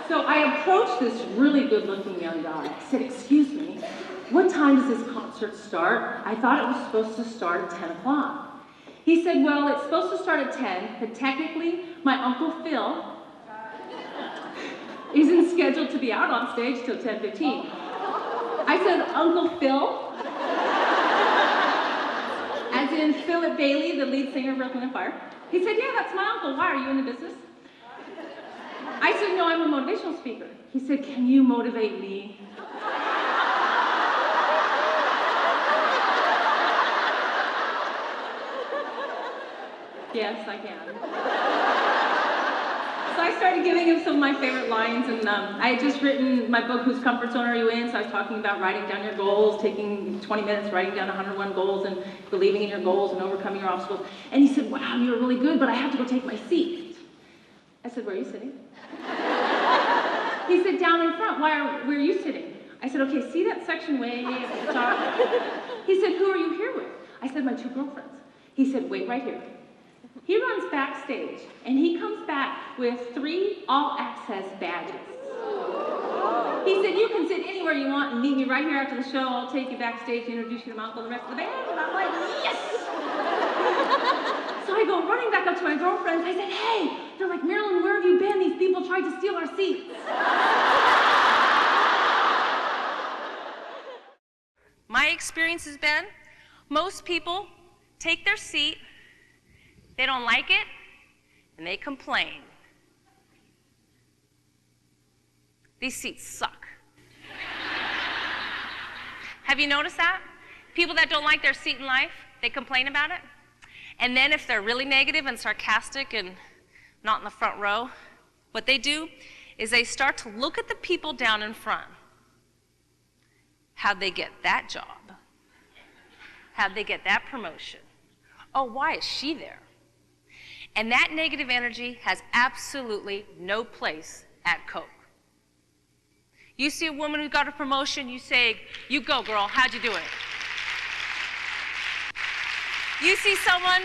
So I approached this really good-looking young guy. I said, excuse me, what time does this concert start? I thought it was supposed to start at 10 o'clock. He said, well, it's supposed to start at 10, but technically, my Uncle Phil isn't scheduled to be out on stage till 10:15. I said, Uncle Phil? As in Philip Bailey, the lead singer of Earth, Wind & Fire. He said, yeah, that's my uncle. Why, are you in the business? I said, no, I'm a motivational speaker. He said, can you motivate me? Yes, I can. So I started giving him some of my favorite lines, and I had just written my book, Whose Comfort Zone Are You In? So I was talking about writing down your goals, taking 20 minutes, writing down 101 goals, and believing in your goals and overcoming your obstacles. And he said, wow, you're really good, but I have to go take my seat. I said, where are you sitting? He said, down in front. Where are you sitting? I said, okay, see that section way at the top? He said, who are you here with? I said, my 2 girlfriends. He said, wait right here. He runs backstage, and he comes back with 3 all-access badges. He said, you can sit anywhere you want and meet me right here after the show. I'll take you backstage, introduce you to my uncle and the rest of the band. And I'm like, yes! So I go running back up to my girlfriends. I said, hey! They're like, Marilyn, where have you been? These people tried to steal our seats. My experience has been, most people take their seat, they don't like it, and they complain. These seats suck. Have you noticed that? People that don't like their seat in life, they complain about it. And then if they're really negative and sarcastic and not in the front row, what they do is they start to look at the people down in front. How'd they get that job? How'd they get that promotion? Oh, why is she there? And that negative energy has absolutely no place at Coke. You see a woman who got a promotion, you say, you go, girl, how'd you do it? You see someone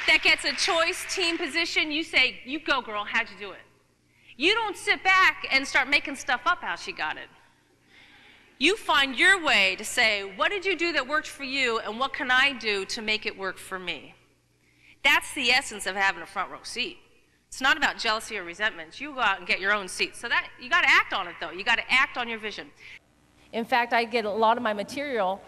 that gets a choice team position, you say, you go, girl, how'd you do it? You don't sit back and start making stuff up how she got it. You find your way to say, what did you do that worked for you, and what can I do to make it work for me? That's the essence of having a front row seat. It's not about jealousy or resentment. You go out and get your own seat. So that you got to act on it, though. You got to act on your vision. In fact, I get a lot of my material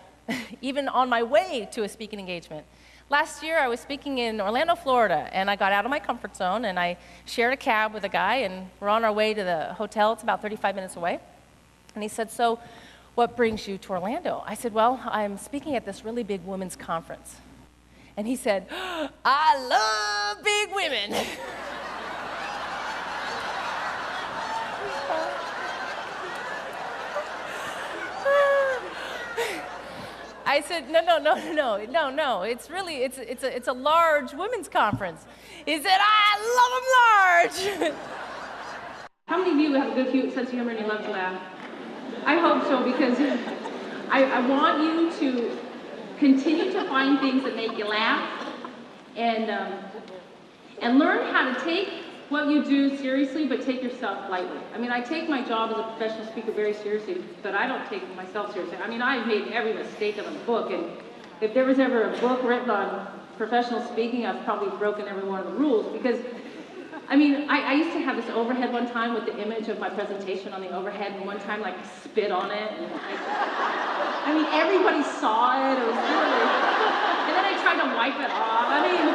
even on my way to a speaking engagement. Last year, I was speaking in Orlando, Florida, and I got out of my comfort zone, and I shared a cab with a guy, and we're on our way to the hotel. It's about 35 minutes away. And he said, so what brings you to Orlando? I said, well, I'm speaking at this really big women's conference. And he said, I love big women. I said, no. It's really, it's a large women's conference. He said, I love them large. How many of you have a good sense of humor and you love to laugh? I hope so, because I want you to continue to find things that make you laugh, and learn how to take what you do seriously, but take yourself lightly. I mean, I take my job as a professional speaker very seriously, but I don't take myself seriously. I mean, I've made every mistake in a book, and if there was ever a book written on professional speaking, I've probably broken every one of the rules, because I mean, I used to have this overhead one time with the image of my presentation on the overhead, and one time, like, I spit on it, and I mean, everybody saw it. It was really, and then I tried to wipe it off. I mean,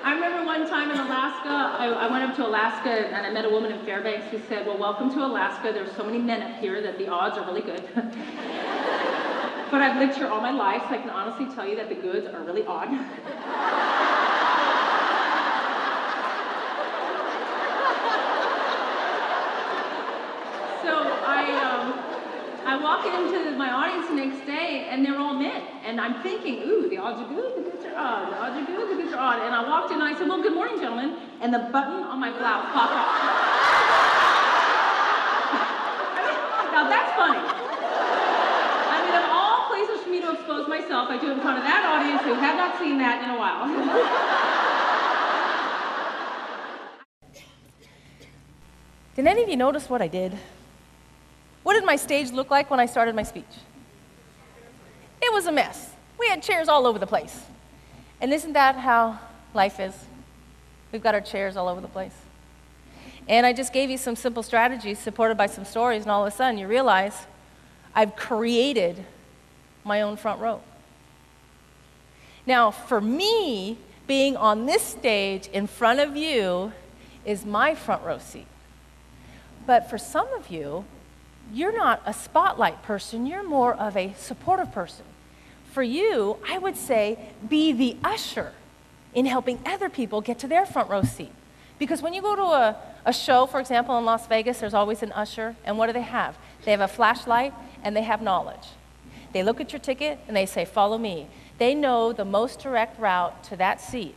I remember one time in Alaska, I went up to Alaska, and I met a woman in Fairbanks who said, well, welcome to Alaska. There's so many men up here that the odds are really good. But I've lived here all my life, so I can honestly tell you that the goods are really odd. I walk into my audience the next day, and they're all men. And I'm thinking, ooh, the odds are good, the goods are odd. The odds are good, the goods are odd. And I walked in, and I said, well, good morning, gentlemen. And the button on my blouse popped off. Now, that's funny. I mean, of all places for me to expose myself, I do it in front of that audience who have not seen that in a while. Did any of you notice what I did? What did my stage look like when I started my speech? It was a mess. We had chairs all over the place. And isn't that how life is? We've got our chairs all over the place. And I just gave you some simple strategies supported by some stories, and all of a sudden you realize I've created my own front row. Now, for me, being on this stage in front of you is my front row seat. But for some of you, you're not a spotlight person, you're more of a supportive person. For you, I would say, be the usher in helping other people get to their front row seat. Because when you go to a show, for example, in Las Vegas, there's always an usher, and what do they have? They have a flashlight, and they have knowledge. They look at your ticket, and they say, follow me. They know the most direct route to that seat.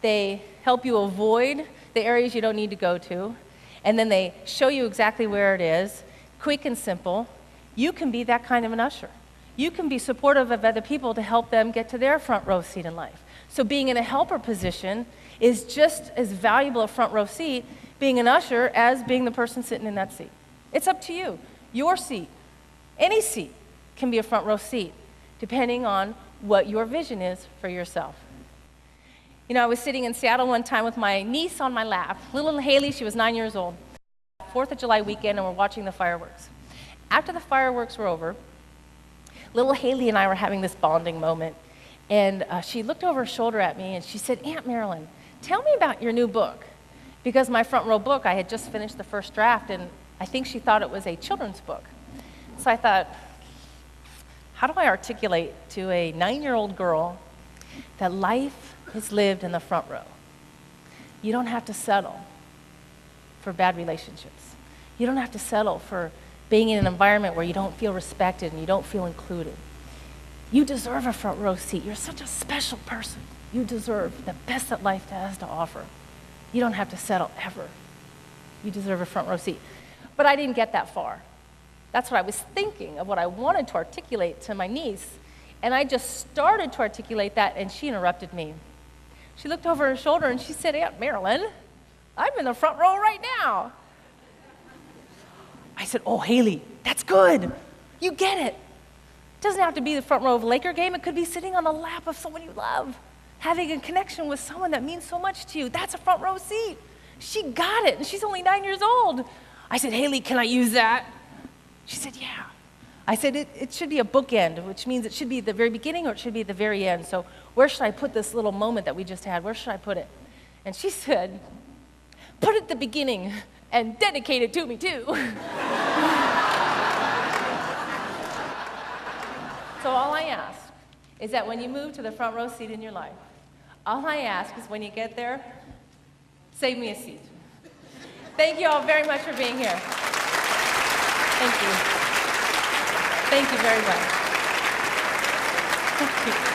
They help you avoid the areas you don't need to go to, and then they show you exactly where it is, quick and simple. You can be that kind of an usher. You can be supportive of other people to help them get to their front row seat in life. So being in a helper position is just as valuable a front row seat being an usher as being the person sitting in that seat. It's up to you. Your seat, any seat, can be a front row seat, depending on what your vision is for yourself. You know, I was sitting in Seattle one time with my niece on my lap. Little Haley, she was 9 years old. 4th of July weekend, and we're watching the fireworks. After the fireworks were over, little Haley and I were having this bonding moment, and she looked over her shoulder at me, and she said, Aunt Marilyn, tell me about your new book. Because my front row book, I had just finished the first draft, and I think she thought it was a children's book. So I thought, how do I articulate to a 9-year-old girl that life is lived in the front row? You don't have to settle for bad relationships. You don't have to settle for being in an environment where you don't feel respected and you don't feel included. You deserve a front row seat. You're such a special person. You deserve the best that life has to offer. You don't have to settle ever. You deserve a front row seat. But I didn't get that far. That's what I was thinking of, what I wanted to articulate to my niece. And I just started to articulate that, and she interrupted me. She looked over her shoulder and she said, Aunt Marilyn, I'm in the front row right now. I said, oh, Haley, that's good. You get it. It doesn't have to be the front row of a Laker game. It could be sitting on the lap of someone you love, having a connection with someone that means so much to you. That's a front row seat. She got it, and she's only 9 years old. I said, Haley, can I use that? She said, yeah. I said, it should be a bookend, which means it should be the very beginning or it should be the very end. So where should I put this little moment that we just had? Where should I put it? And she said, put it at the beginning and dedicate it to me too. So all I ask is that when you move to the front row seat in your life, all I ask is when you get there, save me a seat. Thank you all very much for being here. Thank you. Thank you very much. Thank you.